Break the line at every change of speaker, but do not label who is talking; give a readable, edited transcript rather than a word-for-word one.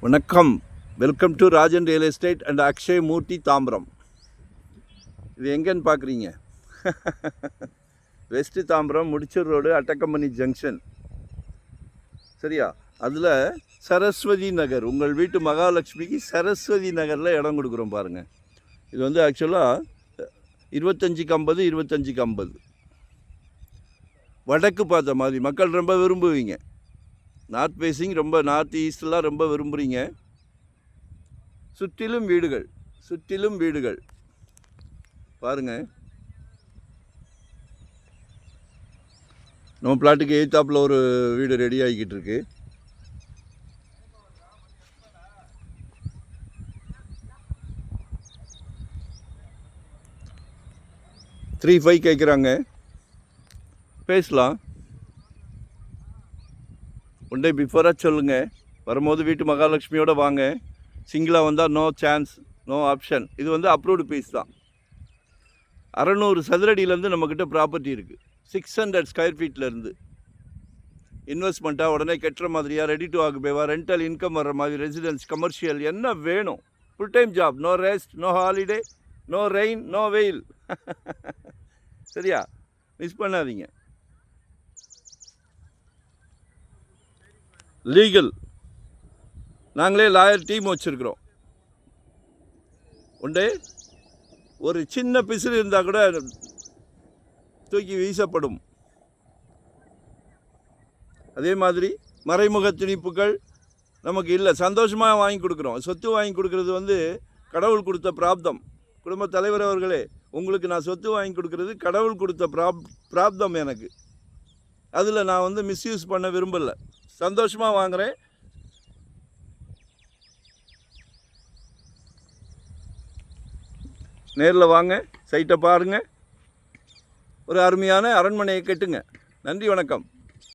வணக்கம். Welcome to Rajan real estate and Akshay Moorthy Tambaram. இது எங்கேன்னு பார்க்குறீங்க? வெஸ்ட்டு தாம்பரம், முடிச்சூர் ரோடு, அட்டக்கம்பனி ஜங்ஷன். சரியா? அதில் சரஸ்வதி நகர், உங்கள் வீட்டு மகாலட்சுமிக்கு சரஸ்வதி நகரில் இடம் கொடுக்குறோம் பாருங்கள். இது வந்து ஆக்சுவலாக 25-50 25-50 வடக்கு பார்த்த மாதிரி மக்கள் ரொம்ப விரும்புவீங்க. நார்த் ஃபேஸிங் ரொம்ப, நார்த் ஈஸ்டெலாம் ரொம்ப விரும்புகிறீங்க. சுற்றிலும் வீடுகள் பாருங்கள். நம்ம பிளாட்டுக்கு எய்த்தாப்பில் ஒரு வீடு ரெடி ஆகிக்கிட்டு இருக்கு. $3.5 கேட்குறாங்க. பேசலாம். ஒன் டே பிஃபோராக சொல்லுங்கள். வரும்போது வீட்டு மகாலட்சுமியோடு வாங்க. சிங்கிளாக வந்தால் நோ சான்ஸ், நோ ஆப்ஷன். இது வந்து அப்ரூவ்டு பீஸ் தான். 600 சதுரடியிலேருந்து நம்மக்கிட்ட ப்ராப்பர்ட்டி இருக்குது. 600 ஸ்கொயர் ஃபீட்லேருந்து இன்வெஸ்ட்மெண்ட்டாக உடனே கட்டுற மாதிரியா, ரெடி டு ஆக்குபேவா, ரெண்டல் இன்கம் வர்ற மாதிரி, ரெசிடென்ஸ், கமர்ஷியல் என்ன வேணும். Full time job, no rest, no holiday, no rain, no வெயில். சரியா? மிஸ் பண்ணாதீங்க. லீகல், நாங்களே லாயர் டீம் வச்சுருக்குறோம். உண்டு, ஒரு சின்ன பிசிறு இருந்தால் கூட தூக்கி வீசப்படும். அதே மாதிரி மறைமுக திணிப்புகள் நமக்கு இல்லை. சந்தோஷமாக வாங்கி கொடுக்குறோம். சொத்து வாங்கி கொடுக்குறது வந்து கடவுள் கொடுத்த பிராப்தம். குடும்ப தலைவர் அவர்களே, உங்களுக்கு நான் சொத்து வாங்கி கொடுக்குறது கடவுள் கொடுத்த பிராப்தம் எனக்கு. அதில் நான் வந்து மிஸ்யூஸ் பண்ண விரும்பலை. சந்தோஷமாக வாங்குகிறேன். நேரில் வாங்க, சைட்டை பாருங்கள். ஒரு அருமையான அரண்மனையை கட்டுங்க. நன்றி, வணக்கம்.